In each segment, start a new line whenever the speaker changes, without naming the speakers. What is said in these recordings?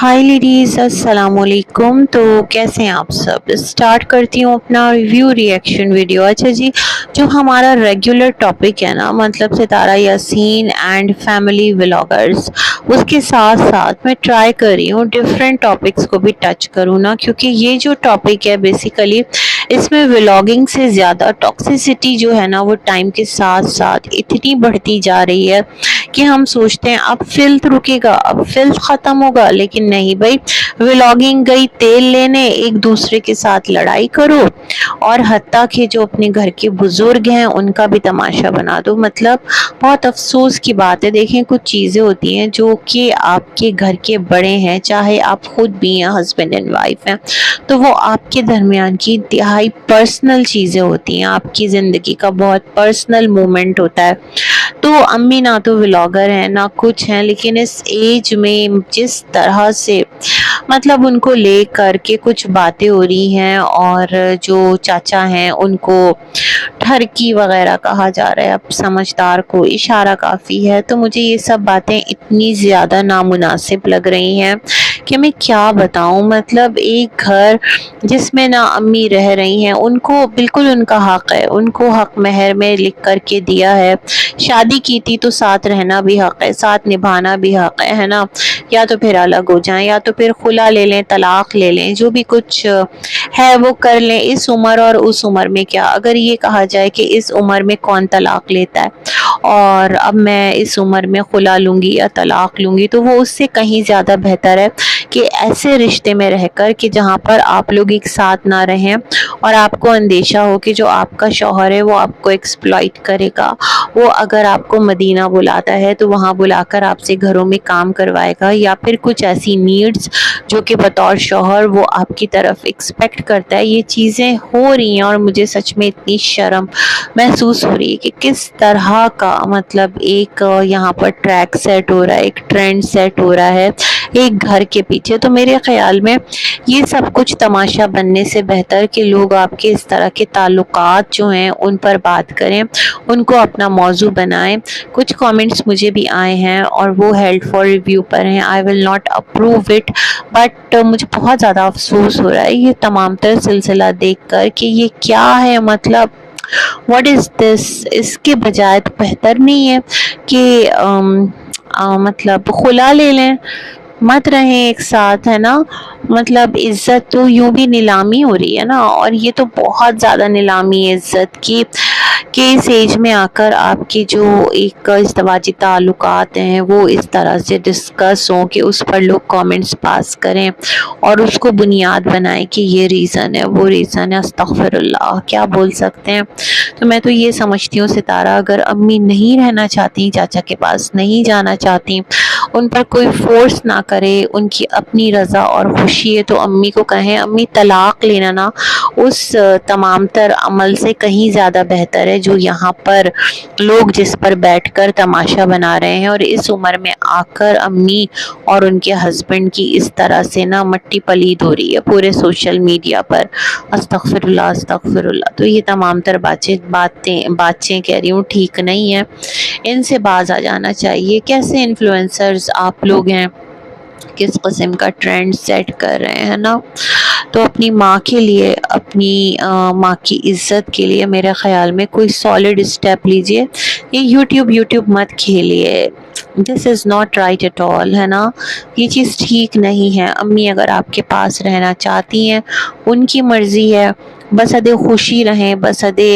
हाय ladies, अस्सलाम वालेकुम। तो कैसे हैं आप सब। स्टार्ट करती हूँ अपना रिव्यू रिएक्शन वीडियो। अच्छा जी, जो हमारा रेगुलर टॉपिक है ना, मतलब सितारा यासीन एंड फैमिली व्लॉगर्स, उसके साथ साथ मैं ट्राई कर रही हूँ डिफरेंट टॉपिक्स को भी टच करूँ ना, क्योंकि ये जो टॉपिक है बेसिकली इसमें व्लॉगिंग से ज़्यादा टॉक्सिसिटी जो है ना, वो टाइम के साथ साथ इतनी बढ़ती जा रही है कि हम सोचते हैं अब फिल्थ रुकेगा, अब फिल्थ खत्म होगा, लेकिन नहीं भाई। व्लॉगिंग गई तेल लेने, एक दूसरे के साथ लड़ाई करो और हत्ता के जो अपने घर के बुजुर्ग हैं उनका भी तमाशा बना दो। मतलब बहुत अफसोस की बात है। देखें, कुछ चीज़ें होती हैं जो कि आपके घर के बड़े हैं, चाहे आप खुद भी हैं, हस्बैंड एंड वाइफ हैं, तो वो आपके दरमियान की इंतहाई पर्सनल चीज़ें होती हैं, आपकी ज़िंदगी का बहुत पर्सनल मोमेंट होता है। तो अम्मी ना तो व्लॉगर हैं ना कुछ हैं, लेकिन इस एज में जिस तरह से मतलब उनको ले करके कुछ बातें हो रही हैं, और जो चाचा हैं उनको ठरकी वगैरह कहा जा रहा है, अब समझदार को इशारा काफ़ी है। तो मुझे ये सब बातें इतनी ज़्यादा नामुनासिब लग रही हैं कि मैं क्या बताऊं। मतलब एक घर जिसमें ना अम्मी रह रही हैं, उनको बिल्कुल उनका हक है, उनको हक महर में लिख करके दिया है। शादी की थी तो साथ रहना भी हक है, साथ निभाना भी हक है ना। या तो फिर अलग हो जाएं, या तो फिर खुला ले लें, तलाक ले लें, जो भी कुछ है वो कर लें। इस उम्र और उस उम्र में क्या, अगर ये कहा जाए कि इस उम्र में कौन तलाक लेता है और अब मैं इस उम्र में खुला लूँगी या तलाक लूँगी, तो वो उससे कहीं ज़्यादा बेहतर है कि ऐसे रिश्ते में रहकर कि जहाँ पर आप लोग एक साथ ना रहें और आपको अंदेशा हो कि जो आपका शौहर है वो आपको एक्सप्लॉइट करेगा। वो अगर आपको मदीना बुलाता है तो वहाँ बुलाकर आपसे घरों में काम करवाएगा, या फिर कुछ ऐसी नीड्स जो कि बतौर शौहर वो आपकी तरफ एक्सपेक्ट करता है। ये चीज़ें हो रही हैं और मुझे सच में इतनी शर्म महसूस हो रही है कि किस तरह का मतलब एक यहाँ पर ट्रैक सेट हो रहा है, एक ट्रेंड सेट हो रहा है एक घर के पीछे। तो मेरे ख्याल में ये सब कुछ तमाशा बनने से बेहतर कि लोग आपके इस तरह के ताल्लुकात जो हैं उन पर बात करें, उनको अपना मौजू बनाएं। कुछ कमेंट्स मुझे भी आए हैं और वो हेल्ड फॉर रिव्यू पर हैं। I will not approve it, but मुझे बहुत ज़्यादा अफसोस हो रहा है ये तमाम तर सिलसिला देख कर कि ये क्या है। मतलब व्हाट इज़ दिस। इसके बजाय तो बेहतर नहीं है कि मतलब खुला ले लें, मत रहें एक साथ, है ना। मतलब इज्जत तो यूं भी नीलामी हो रही है ना, और ये तो बहुत ज़्यादा नीलामी है इज्जत की कि इस एज में आकर आपकी जो एक इज़्दवाजी ताल्लुकात हैं वो इस तरह से डिस्कस हों कि उस पर लोग कमेंट्स पास करें और उसको बुनियाद बनाएं कि ये रीज़न है, वो रीज़न है। अस्तगफिरुल्लाह, क्या बोल सकते हैं। तो मैं तो ये समझती हूँ सितारा, अगर अम्मी नहीं रहना चाहती, चाचा के पास नहीं जाना चाहती, उन पर कोई फोर्स ना करे, उनकी अपनी रज़ा और खुशी है तो अम्मी को कहें अम्मी तलाक लेना ना उस तमाम तर अमल से कहीं ज़्यादा बेहतर है जो यहाँ पर लोग जिस पर बैठकर तमाशा बना रहे हैं। और इस उम्र में आकर अम्मी और उनके हस्बैंड की इस तरह से ना मट्टी पलीद हो रही है पूरे सोशल मीडिया पर। अस्तगफिरुल्लाह अस्तगफिरुल्लाह। तो ये तमाम तर बातें कह रही हूँ ठीक नहीं है, इनसे बाज आ जाना चाहिए। कैसे इन्फ्लुएंसर्स आप लोग हैं, किस किस्म का ट्रेंड सेट कर रहे हैं ना। तो अपनी माँ के लिए, अपनी माँ की इज्जत के लिए मेरे ख्याल में कोई सॉलिड स्टेप लीजिए। ये यूट्यूब मत खेलिए, this is not right at all, है ना। ये चीज़ ठीक नहीं है। अम्मी अगर आपके पास रहना चाहती हैं, उनकी मर्ज़ी है, बसदे खुशी रहें, बसदे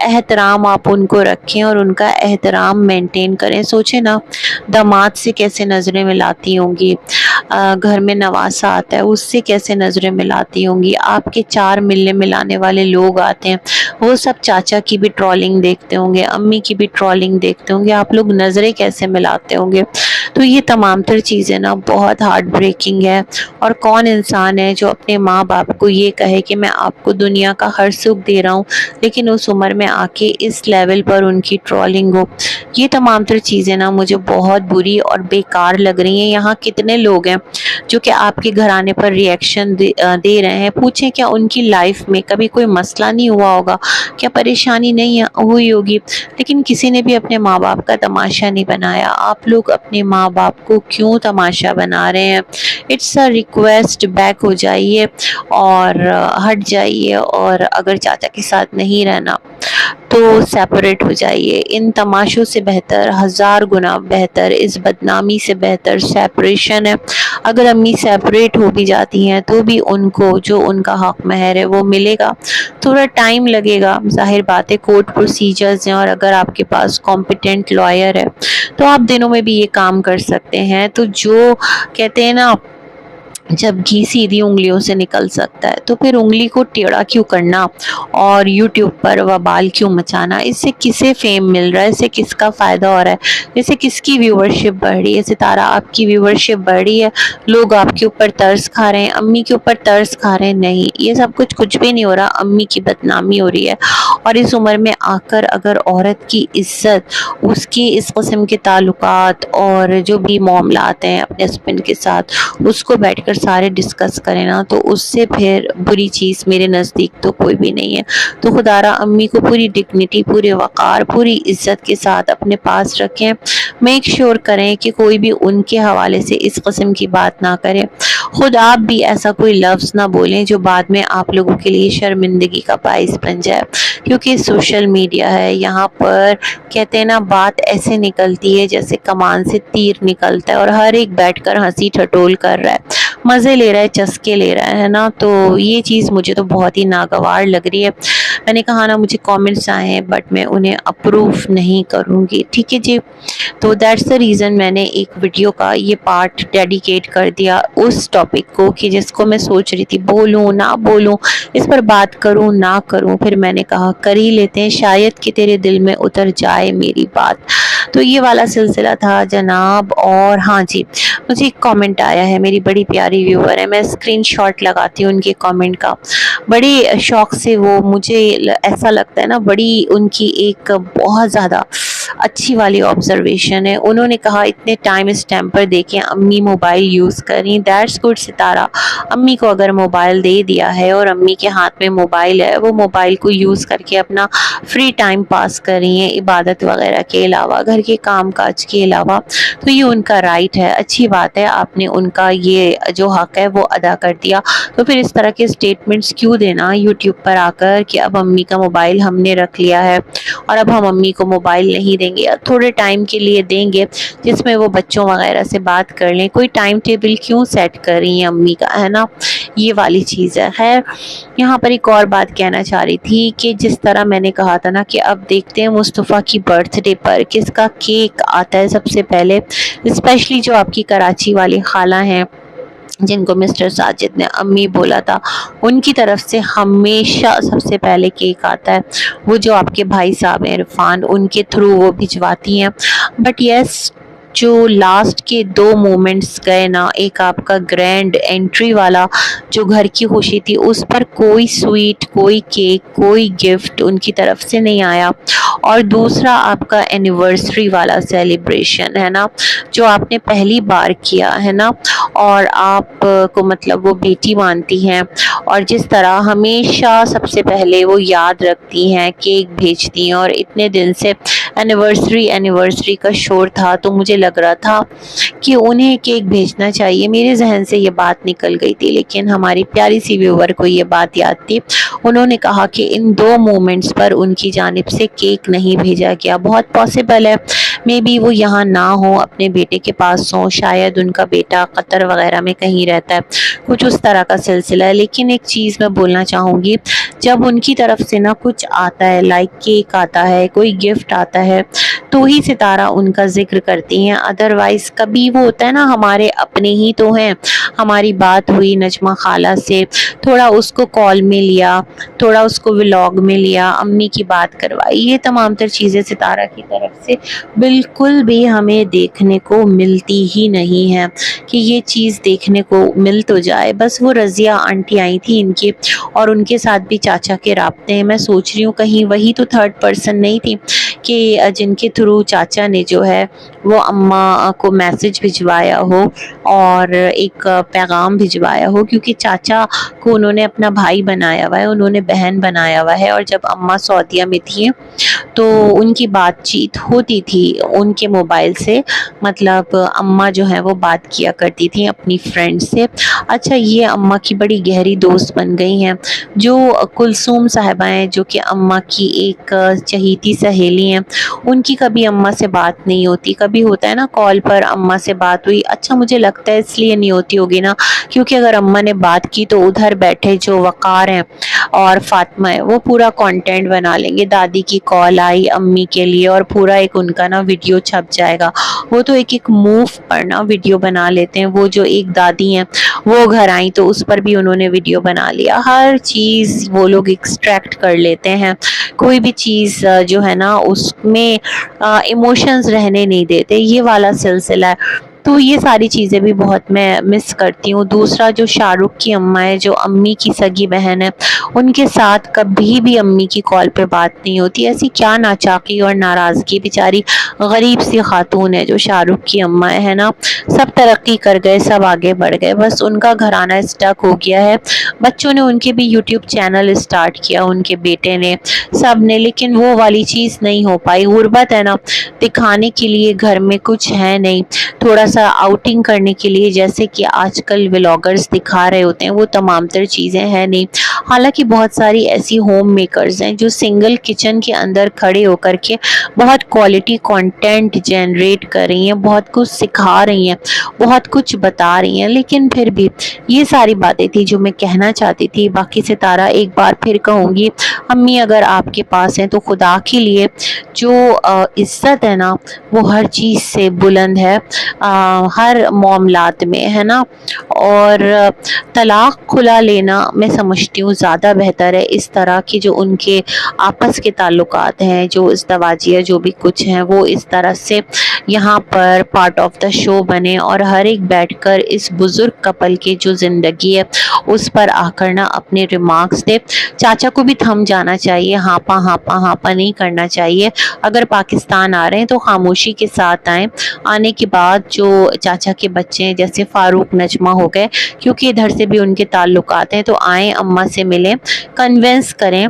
एहतराम आप उनको रखें और उनका एहतराम मेंटेन करें। सोचें ना, दामाद से कैसे नज़रें मिलाती होंगी, घर में नवासा आता है उससे कैसे नज़रें मिलाती होंगी, आपके चार मिलने मिलाने वाले लोग आते हैं वो सब चाचा की भी ट्रोलिंग देखते होंगे, अम्मी की भी ट्रोलिंग देखते होंगे, आप लोग नज़रें कैसे मिलाते होंगे। तो ये तमाम तर चीज़ें ना बहुत हार्ट ब्रेकिंग है। और कौन इंसान है जो अपने माँ बाप को ये कहे कि मैं आपको दुनिया का हर सुख दे रहा हूँ, लेकिन उस उम्र में आके इस लेवल पर उनकी ट्रोलिंग हो। ये तमाम तर चीज़ें ना मुझे बहुत बुरी और बेकार लग रही हैं। यहाँ कितने लोग हैं जो कि आपके घराने पर रिएक्शन दे रहे हैं। पूछें क्या उनकी लाइफ में कभी कोई मसला नहीं हुआ होगा, क्या परेशानी नहीं हुई होगी, लेकिन किसी ने भी अपने माँ बाप का तमाशा नहीं बनाया। आप लोग अपने माँ माँ बाप को क्यों तमाशा बना रहे हैं। इट्स अ रिक्वेस्ट, बैक हो जाइए और हट जाइए, और अगर चाचा के साथ नहीं रहना तो सेपरेट हो जाइए। इन तमाशों से बेहतर, 1000 गुना बेहतर, इस बदनामी से बेहतर सेपरेशन है। अगर अम्मी सेपरेट हो भी जाती हैं तो भी उनको जो उनका हक महर है वो मिलेगा। थोड़ा टाइम लगेगा, जाहिर बात है, कोर्ट प्रोसीजर्स हैं, और अगर आपके पास कॉम्पिटेंट लॉयर है तो आप दिनों में भी ये काम कर सकते हैं। तो जो कहते हैं ना, जब घी सीधी उंगलियों से निकल सकता है तो फिर उंगली को टेढ़ा क्यों करना और यूट्यूब पर वबाल क्यों मचाना। इससे किसे फेम मिल रहा है, इससे किसका फायदा हो रहा है, इससे किसकी व्यूवरशिप बढ़ रही है। सितारा, आपकी व्यूवरशिप बढ़ रही है, लोग आपके ऊपर तरस खा रहे हैं, अम्मी के ऊपर तरस खा रहे हैं। नहीं, ये सब कुछ भी नहीं हो रहा, अम्मी की बदनामी हो रही है। और इस उम्र में आकर अगर औरत की इज्जत, उसकी इस किस्म के ताल्लुकात और जो भी मामलात हैं अपने हस्बैंड के साथ, उसको बैठकर सारे डिस्कस करें ना, तो उससे फिर बुरी चीज़ मेरे नज़दीक तो कोई भी नहीं है। तो खुदारा अम्मी को पूरी डिग्निटी, पूरे वक़ार, पूरी इज्जत के साथ अपने पास रखें। मेक श्योर करें कि कोई भी उनके हवाले से इस किस्म की बात ना करे। खुद आप भी ऐसा कोई लफ्ज़ ना बोलें जो बाद में आप लोगों के लिए शर्मिंदगी का बाइस बन जाए, क्योंकि सोशल मीडिया है, यहाँ पर कहते हैं ना, बात ऐसे निकलती है जैसे कमान से तीर निकलता है, और हर एक बैठकर हंसी ठटोल कर रहा है, मज़े ले रहा है, चस्के ले रहा है ना। तो ये चीज़ मुझे तो बहुत ही नागवार लग रही है। मैंने कहा ना, मुझे कमेंट्स आए हैं बट मैं उन्हें अप्रूव नहीं करूँगी, ठीक है जी। तो दैट्स द रीज़न मैंने एक वीडियो का ये पार्ट डेडिकेट कर दिया उस टॉपिक को, कि जिसको मैं सोच रही थी बोलूँ ना बोलूँ, इस पर बात करूँ ना करूँ, फिर मैंने कहा कर ही लेते हैं, शायद कि तेरे दिल में उतर जाए मेरी बात। तो ये वाला सिलसिला था जनाब। और हाँ जी, मुझे एक कमेंट आया है, मेरी बड़ी प्यारी व्यूअर है, मैं स्क्रीनशॉट लगाती हूँ उनके कमेंट का, बड़े शौक से वो, मुझे ऐसा लगता है ना, बड़ी उनकी एक बहुत ज़्यादा अच्छी वाली ऑब्जर्वेशन है। उन्होंने कहा इतने टाइम स्टैम्प पर देखें अम्मी मोबाइल यूज़ करी, दैट्स गुड सितारा। अम्मी को अगर मोबाइल दे दिया है और अम्मी के हाथ में मोबाइल है, वो मोबाइल को यूज़ करके अपना फ्री टाइम पास कर रही हैं, इबादत वगैरह के अलावा, घर के काम काज के अलावा, तो ये उनका राइट है, अच्छी बात है, आपने उनका ये जो हक है वो अदा कर दिया। तो फिर इस तरह के स्टेटमेंट्स क्यों देना यूट्यूब पर आकर कि अब अम्मी का मोबाइल हमने रख लिया है और अब हम अम्मी को मोबाइल नहीं देंगे, या थोड़े टाइम के लिए देंगे जिसमें वो बच्चों वगैरह से बात कर लें। कोई टाइम टेबल क्यों सेट कर रही हैं अम्मी का, है ना, ये वाली चीज़ है। खैर, यहाँ पर एक और बात कहना चाह रही थी कि जिस तरह मैंने कहा था ना कि अब देखते हैं मुस्तफ़ा की बर्थडे पर किसका केक आता है सबसे पहले, स्पेशली जो आपकी कराची वाली खाला हैं जिनको मिस्टर साजिद ने अम्मी बोला था, उनकी तरफ से हमेशा सबसे पहले केक आता है। वो जो आपके भाई साहब हैं इरफान, उनके थ्रू वो भिजवाती हैं। बट यस, जो लास्ट के 2 मोमेंट्स गए ना, एक आपका ग्रैंड एंट्री वाला जो घर की खुशी थी, उस पर कोई स्वीट, कोई केक, कोई गिफ्ट उनकी तरफ से नहीं आया। और दूसरा आपका एनिवर्सरी वाला सेलिब्रेशन है ना, जो आपने पहली बार किया है ना, और आप को मतलब वो बेटी मानती हैं, और जिस तरह हमेशा सबसे पहले वो याद रखती हैं, केक भेजती हैं, और इतने दिन से एनिवर्सरी का शोर था, तो मुझे लग रहा था कि उन्हें केक भेजना चाहिए। मेरे जहन से ये बात निकल गई थी, लेकिन हमारी प्यारी सी व्यूअर को ये बात याद थी। उन्होंने कहा कि इन 2 मोमेंट्स पर उनकी जानिब से केक नहीं भेजा गया। बहुत पॉसिबल है मे बी वो यहाँ ना हो, अपने बेटे के पास हो, शायद उनका बेटा कतर वगैरह में कहीं रहता है, कुछ उस तरह का सिलसिला है। लेकिन एक चीज़ मैं बोलना चाहूँगी, जब उनकी तरफ से ना कुछ आता है, लाइक केक आता है, कोई गिफ्ट आता है, तो ही सितारा उनका जिक्र करती हैं। अदरवाइज़ कभी वो होता है ना, हमारे अपने ही तो हैं, हमारी बात हुई नजमा खाला से, थोड़ा उसको कॉल में लिया, थोड़ा उसको व्लॉग में लिया, अम्मी की बात करवाई, ये तमाम तर चीज़ें सितारा की तरफ से बिल्कुल भी हमें देखने को मिलती ही नहीं है कि ये चीज़ देखने को मिल तो जाए। बस वो रज़िया आंटी आई थी इनकी, और उनके साथ भी चाचा के राब्ते हैं। मैं सोच रही हूँ कहीं वही तो थर्ड पर्सन नहीं थी کہ جن کے تھرو چاچا نے جو ہے وہ اماں کو میسج بھجوایا ہو اور ایک پیغام بھجوایا ہو، کیونکہ چاچا کو انہوں نے اپنا بھائی بنایا ہوا ہے، انہوں نے بہن بنایا ہوا ہے، اور جب اماں سعودیہ میں تھیں تو ان کی بات چیت ہوتی تھی ان کے موبائل سے، مطلب اماں جو ہے وہ بات کیا کرتی تھی اپنی فرینڈ سے۔ اچھا، یہ اماں کی بڑی گہری دوست بن گئی ہیں۔ جو کلثوم صاحبہ ہیں جو کہ اماں کی ایک چہیتی سہیلی ہیں، ان کی کبھی اماں سے بات نہیں ہوتی، کبھی ہوتا ہے نا کال پر اماں سے بات ہوئی، اچھا مجھے لگتا ہے اس لیے نہیں ہوتی ہوگی نا کیونکہ اگر اماں نے بات کی تو ادھر بیٹھے جو وقار ہیں اور فاطمہ ہے وہ پورا کنٹینٹ بنا لیں گے، دادی کی کال آئی امی کے لیے اور پورا ایک ان کا نا ویڈیو چھپ جائے گا۔ وہ تو ایک موو پر نا ویڈیو بنا لیتے ہیں، وہ جو ایک دادی ہیں وہ گھر آئیں تو اس پر بھی انہوں نے ویڈیو بنا لیا، ہر چیز وہ لوگ ایکسٹریکٹ کر لیتے ہیں، کوئی بھی چیز جو ہے نا اس میں ایموشنز رہنے نہیں دیتے، یہ والا سلسلہ ہے۔ تو یہ ساری چیزیں بھی بہت میں مس کرتی ہوں۔ دوسرا جو شاہ رخ کی اماں ہے جو امی کی سگی بہن ہے، ان کے ساتھ کبھی بھی امی کی کال پہ بات نہیں ہوتی، ایسی کیا ناچاقی اور ناراضگی، بیچاری غریب سی خاتون ہے جو شاہ رخ کی اماں ہے نا، سب ترقی کر گئے، سب آگے بڑھ گئے، بس ان کا گھرانہ اسٹک ہو گیا ہے۔ بچوں نے ان کے بھی یوٹیوب چینل اسٹارٹ کیا، ان کے بیٹے نے، سب نے، لیکن وہ والی چیز نہیں ہو پائی، غربت ہے نا، دکھانے کے لیے گھر میں کچھ ہے نہیں، تھوڑا سا آؤٹنگ کرنے کے لیے جیسے کہ آج کل ولاگرز دکھا رہے ہوتے ہیں وہ تمام تر چیزیں ہیں نہیں۔ حالانکہ بہت ساری ایسی ہوم میکرز ہیں جو سنگل کچن کے اندر کھڑے ہو کر کے بہت کوالٹی کنٹینٹ جنریٹ کر رہی ہیں، بہت کچھ سکھا رہی ہیں، بہت کچھ بتا رہی ہیں، لیکن پھر بھی یہ ساری باتیں تھی جو میں کہنا چاہتی تھی۔ باقی ستارہ ایک بار پھر کہوں گی، امی اگر آپ کے پاس ہیں تو خدا کے لیے جو عزت ہے نا وہ ہر چیز سے بلند ہے، ہر معاملات میں ہے نا، اور طلاق کھلا لینا میں سمجھتی ہوں زیادہ بہتر ہے، اس طرح کی جو ان کے آپس کے تعلقات ہیں، جو ازدواجیہ جو بھی کچھ ہیں، وہ اس طرح سے یہاں پر پارٹ آف دا شو بنے اور ہر ایک بیٹھ کر اس بزرگ کپل کی جو زندگی ہے اس پر آ کر نا اپنے ریمارکس دے۔ چاچا کو بھی تھم جانا چاہیے، ہاپا ہاپا ہاپا نہیں کرنا چاہیے، اگر پاکستان آ رہے ہیں تو خاموشی کے ساتھ آئیں، آنے کے بعد جو چاچا کے بچے ہیں جیسے فاروق نجمہ ہو گئے، کیونکہ ادھر سے بھی ان کے تعلقات ہیں، تو آئیں اماں سے ملیں، کنونس کریں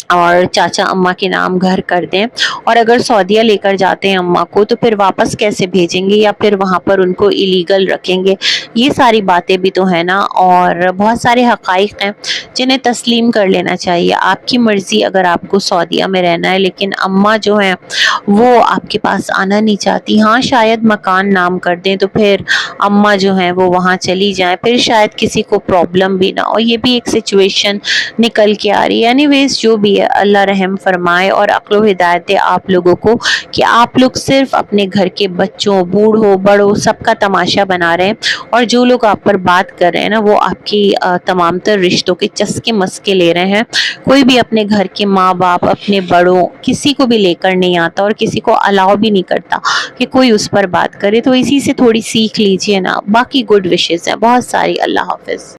اور چاچا اماں کے نام گھر کر دیں، اور اگر سعودیہ لے کر جاتے ہیں اماں کو تو پھر واپس کیسے بھیجیں گے، یا پھر وہاں پر ان کو ایلیگل رکھیں گے، یہ ساری باتیں بھی تو ہے نا، اور بہت سارے حقائق ہیں جنہیں تسلیم کر لینا چاہیے۔ آپ کی مرضی اگر آپ کو سعودیہ میں رہنا ہے، لیکن اماں جو ہیں وہ آپ کے پاس آنا نہیں چاہتی، ہاں شاید مکان نام کر دیں تو پھر اماں جو ہیں وہ وہاں چلی جائیں، پھر شاید کسی کو پرابلم بھی نہ ہو، یہ بھی ایک سچویشن نکل کے آ رہی ہے۔ اینی ویز جو بھی ہے اللہ رحم فرمائے اور عقل و ہدایت دے آپ لوگوں کو کہ آپ لوگ صرف اپنے گھر کے بچوں، بوڑھوں، بڑوں سب کا تماشا بنا رہے ہیں، اور جو لوگ آپ پر بات کر رہے ہیں نا وہ آپ کی تمام تر رشتوں کے چسکے مسکے لے رہے ہیں۔ کوئی بھی اپنے گھر کے ماں باپ، اپنے بڑوں، کسی کو بھی لے کر نہیں آتا اور کسی کو الاؤ بھی نہیں کرتا کہ کوئی اس پر بات کرے، تو اسی سے تھوڑی سیکھ لیجئے نا۔ باقی گڈ وشز ہیں بہت ساری۔ اللہ حافظ۔